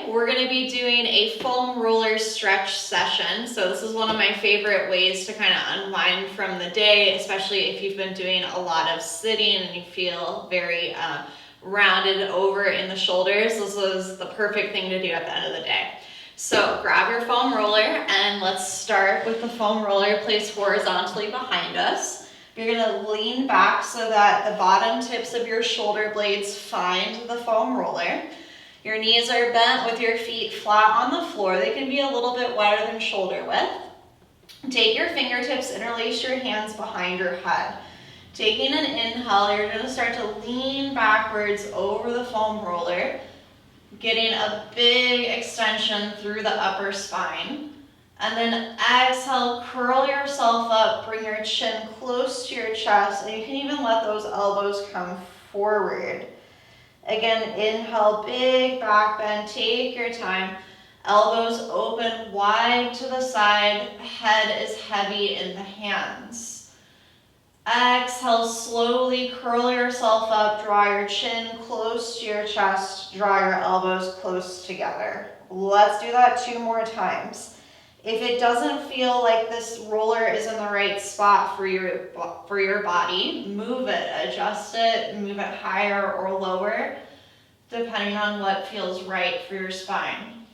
we're going to be doing a foam roller stretch session. So this is one of my favorite ways to kind of unwind from the day, especially if you've been doing a lot of sitting and you feel very rounded over in the shoulders. This is the perfect thing to do at the end of the day. So grab your foam roller and let's start with the foam roller placed horizontally behind us. You're going to lean back so that the bottom tips of your shoulder blades find the foam roller. Your knees are bent with your feet flat on the floor. They can be a little bit wider than shoulder width. Take your fingertips, interlace your hands behind your head. Taking an inhale, you're going to start to lean backwards over the foam roller, getting a big extension through the upper spine. And then exhale, curl yourself up, bring your chin close to your chest, and you can even let those elbows come forward. Again, inhale, big back bend, take your time. Elbows open wide to the side, head is heavy in the hands. Exhale, slowly curl yourself up, draw your chin close to your chest, draw your elbows close together. Let's do that 2 more times. If it doesn't feel like this roller is in the right spot for your body, move it, adjust it, move it higher or lower, depending on what feels right for your spine.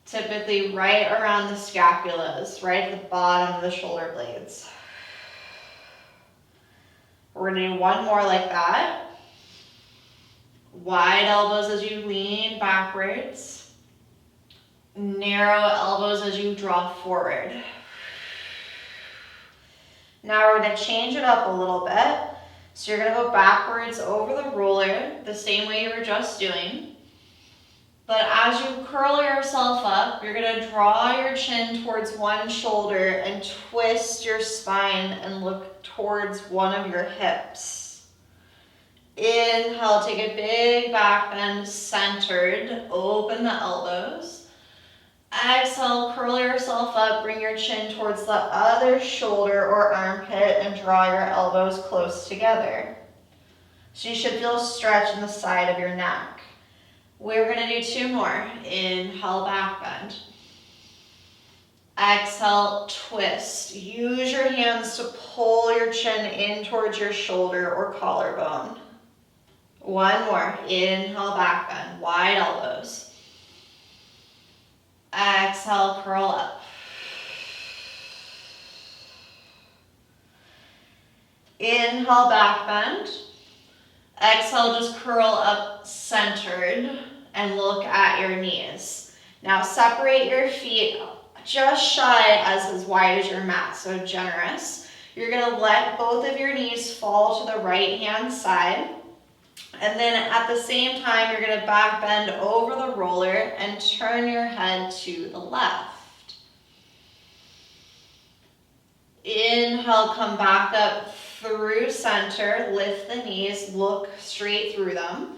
Typically right around the scapulas, right at the bottom of the shoulder blades. We're going to do 1 more like that. Wide elbows as you lean backwards. Narrow elbows as you draw forward. Now we're going to change it up a little bit. So you're going to go backwards over the roller, the same way you were just doing. But as you curl yourself up, you're going to draw your chin towards one shoulder and twist your spine and look towards one of your hips. Inhale, take a big back bend, centered, open the elbows. Exhale, curl yourself up, bring your chin towards the other shoulder or armpit and draw your elbows close together. So you should feel a stretch in the side of your neck. We're going to do 2 more. Inhale, back bend. Exhale, twist. Use your hands to pull your chin in towards your shoulder or collarbone. 1 more. Inhale, back bend. Wide elbows. Exhale, curl up. Inhale, back bend. Exhale, just curl up centered and look at your knees. Now separate your feet just shy as wide as your mat, so generous. You're going to let both of your knees fall to the right hand side. And then at the same time, you're going to back bend over the roller and turn your head to the left. Inhale, come back up through center, lift the knees, look straight through them.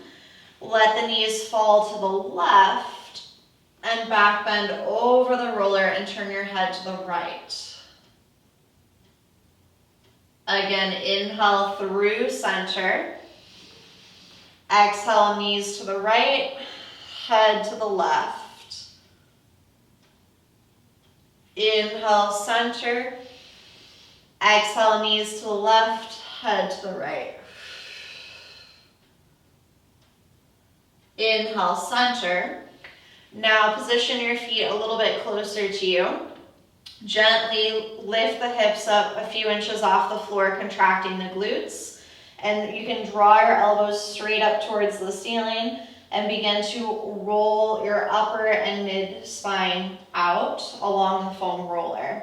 Let the knees fall to the left and back bend over the roller and turn your head to the right. Again, inhale through center. Exhale, knees to the right, head to the left. Inhale, center. Exhale, knees to the left, head to the right. Inhale, center. Now position your feet a little bit closer to you. Gently lift the hips up a few inches off the floor, contracting the glutes. And you can draw your elbows straight up towards the ceiling and begin to roll your upper and mid spine out along the foam roller.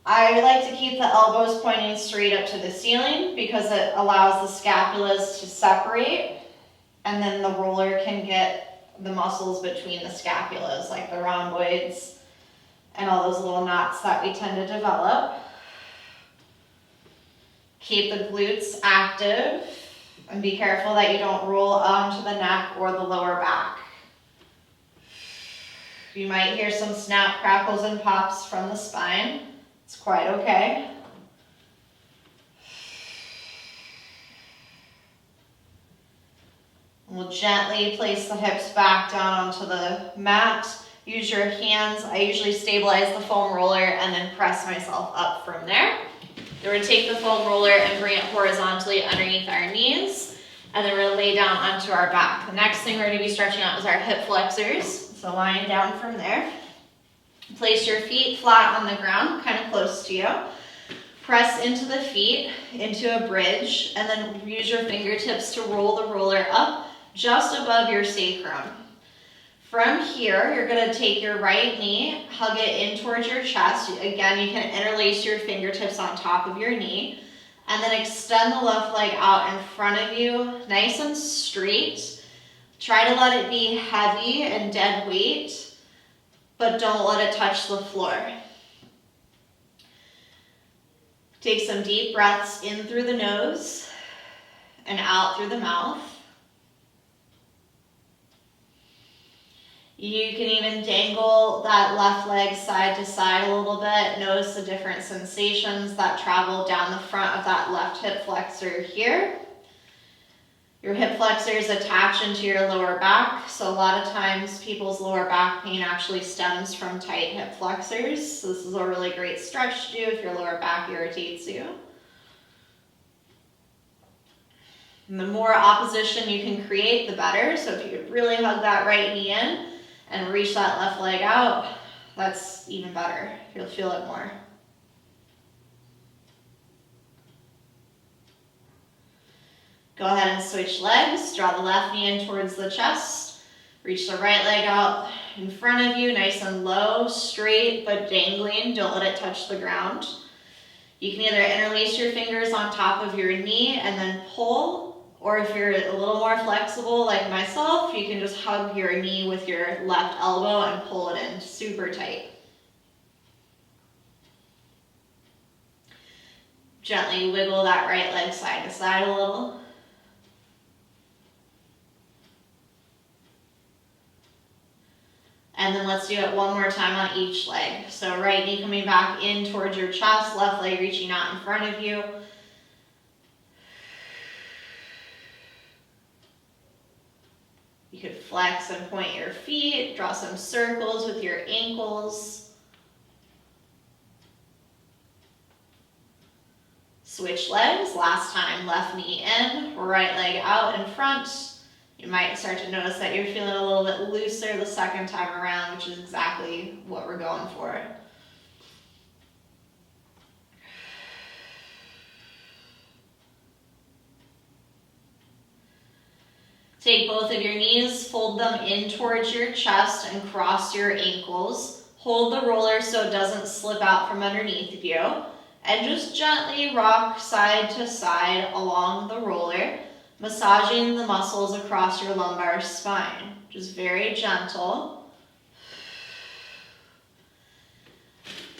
I like to keep the elbows pointing straight up to the ceiling because it allows the scapulas to separate, and then the roller can get the muscles between the scapulas, like the rhomboids and all those little knots that we tend to develop. Keep the glutes active and be careful that you don't roll onto the neck or the lower back. You might hear some snap, crackles, and pops from the spine. It's quite okay. We'll gently place the hips back down onto the mat. Use your hands. I usually stabilize the foam roller and then press myself up from there. Then we're going to take the foam roller and bring it horizontally underneath our knees. And then we're going to lay down onto our back. The next thing we're going to be stretching out is our hip flexors. So lying down from there. Place your feet flat on the ground, kind of close to you. Press into the feet, into a bridge, and then use your fingertips to roll the roller up just above your sacrum. From here, you're going to take your right knee, hug it in towards your chest. Again, you can interlace your fingertips on top of your knee, and then extend the left leg out in front of you, nice and straight. Try to let it be heavy and dead weight, but don't let it touch the floor. Take some deep breaths in through the nose and out through the mouth. You can even dangle that left leg side to side a little bit. Notice the different sensations that travel down the front of that left hip flexor here. Your hip flexors attach into your lower back, so a lot of times people's lower back pain actually stems from tight hip flexors. So this is a really great stretch to do if your lower back irritates you. And the more opposition you can create, the better. So if you could really hug that right knee in and reach that left leg out, that's even better. You'll feel it more. Go ahead and switch legs. Draw the left knee in towards the chest. Reach the right leg out in front of you, nice and low, straight, but dangling. Don't let it touch the ground. You can either interlace your fingers on top of your knee and then pull, or if you're a little more flexible like myself, you can just hug your knee with your left elbow and pull it in super tight. Gently wiggle that right leg side to side a little. And then let's do it one more time on each leg. So right knee coming back in towards your chest, left leg reaching out in front of you. You could flex and point your feet, draw some circles with your ankles. Switch legs, last time, left knee in, right leg out in front. You might start to notice that you're feeling a little bit looser the second time around, which is exactly what we're going for. Take both of your knees, fold them in towards your chest and cross your ankles. Hold the roller so it doesn't slip out from underneath of you. And just gently rock side to side along the roller, massaging the muscles across your lumbar spine. Just very gentle.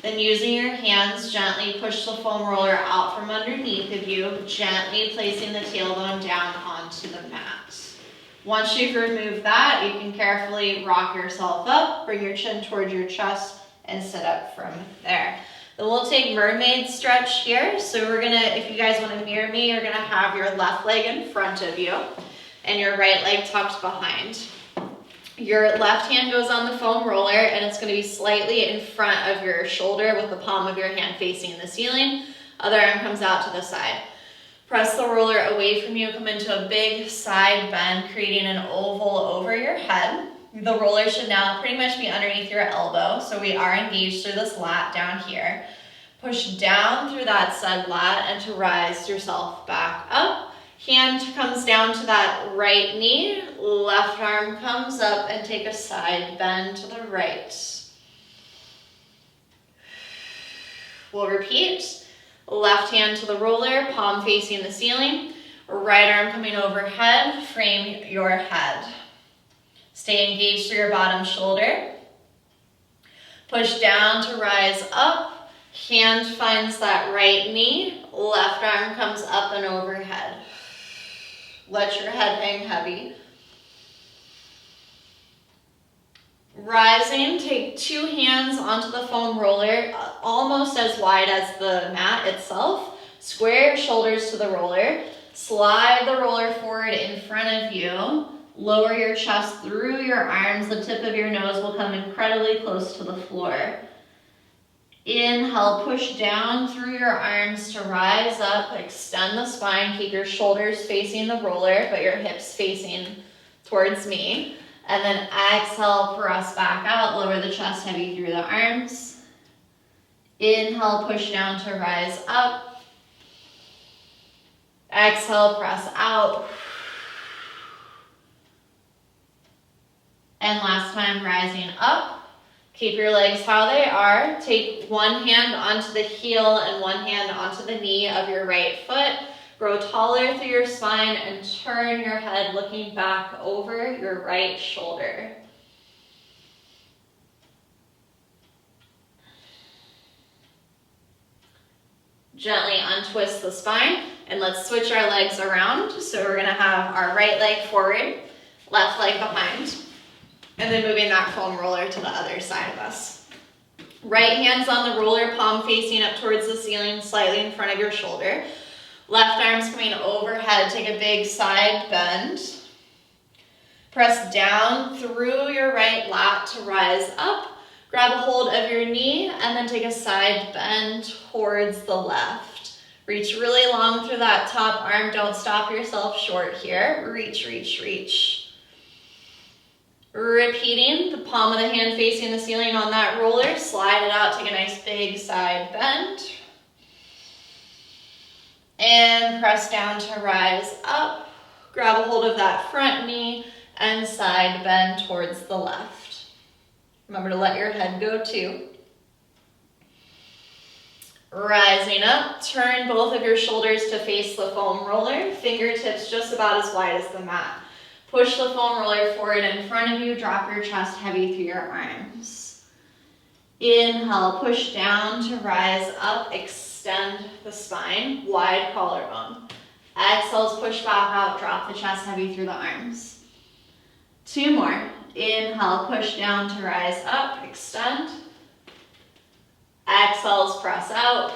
Then using your hands, gently push the foam roller out from underneath of you, gently placing the tailbone down onto the mat. Once you've removed that, you can carefully rock yourself up, bring your chin towards your chest, and sit up from there. Then we'll take Mermaid Stretch here. So we're gonna, if you guys wanna mirror me, you're gonna have your left leg in front of you and your right leg tucked behind. Your left hand goes on the foam roller and it's gonna be slightly in front of your shoulder with the palm of your hand facing the ceiling. Other arm comes out to the side. Press the roller away from you, come into a big side bend, creating an oval over your head. The roller should now pretty much be underneath your elbow, so we are engaged through this lat down here. Push down through that said lat and to rise yourself back up. Hand comes down to that right knee, left arm comes up and take a side bend to the right. We'll repeat. Left hand to the roller, palm facing the ceiling. Right arm coming overhead, frame your head. Stay engaged through your bottom shoulder. Push down to rise up. Hand finds that right knee. Left arm comes up and overhead. Let your head hang heavy. Rising, take two hands onto the foam roller, almost as wide as the mat itself. Square your shoulders to the roller. Slide the roller forward in front of you. Lower your chest through your arms. The tip of your nose will come incredibly close to the floor. Inhale, push down through your arms to rise up. Extend the spine. Keep your shoulders facing the roller, but your hips facing towards me. And then exhale, press back out. Lower the chest heavy through the arms. Inhale, push down to rise up. Exhale, press out. And last time, rising up. Keep your legs how they are. Take one hand onto the heel and one hand onto the knee of your right foot. Grow taller through your spine and turn your head looking back over your right shoulder. Gently untwist the spine and let's switch our legs around. So we're gonna have our right leg forward, left leg behind, and then moving that foam roller to the other side of us. Right hand's on the roller, palm facing up towards the ceiling, slightly in front of your shoulder. Left arm's coming overhead, take a big side bend. Press down through your right lat to rise up. Grab a hold of your knee and then take a side bend towards the left. Reach really long through that top arm. Don't stop yourself short here. Reach, reach, reach. Repeating, the palm of the hand facing the ceiling on that roller. Slide it out, take a nice big side bend. And press down to rise up. Grab a hold of that front knee and side bend towards the left. Remember to let your head go too. Rising up, turn both of your shoulders to face the foam roller. Fingertips just about as wide as the mat. Push the foam roller forward in front of you. Drop your chest heavy through your arms. Inhale, push down to rise up. Extend the spine, wide collarbone. Exhale, push back out. Drop the chest heavy through the arms. Two more. Inhale, push down to rise up. Extend. Exhales, press out.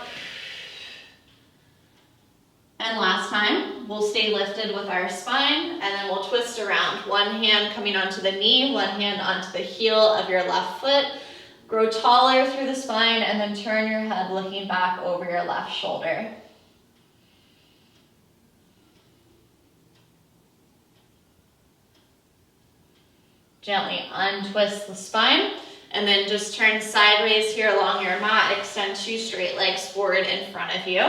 And last time, we'll stay lifted with our spine, and then we'll twist around. One hand coming onto the knee, one hand onto the heel of your left foot. Grow taller through the spine, and then turn your head looking back over your left shoulder. Gently untwist the spine, and then just turn sideways here along your mat. Extend two straight legs forward in front of you.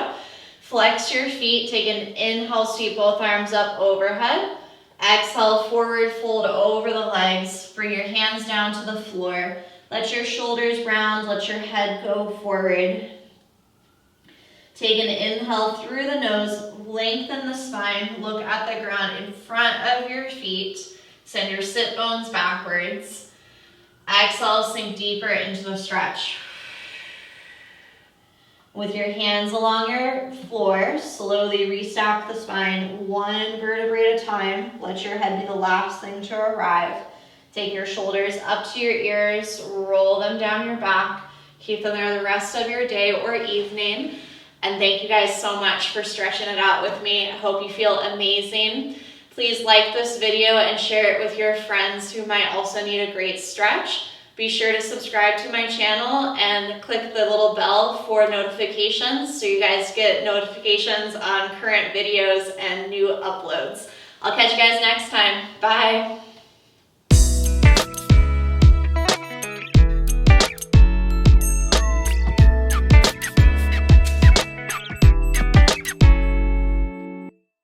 Flex your feet, take an inhale, sweep both arms up overhead. Exhale, forward fold over the legs. Bring your hands down to the floor. Let your shoulders round, let your head go forward. Take an inhale through the nose, lengthen the spine, look at the ground in front of your feet. Send your sit bones backwards. Exhale, sink deeper into the stretch. With your hands along your floor, slowly restack the spine, one vertebrae at a time. Let your head be the last thing to arrive. Take your shoulders up to your ears, roll them down your back. Keep them there the rest of your day or evening. And thank you guys so much for stretching it out with me. I hope you feel amazing. Please like this video and share it with your friends who might also need a great stretch. Be sure to subscribe to my channel and click the little bell for notifications so you guys get notifications on current videos and new uploads. I'll catch you guys next time. Bye.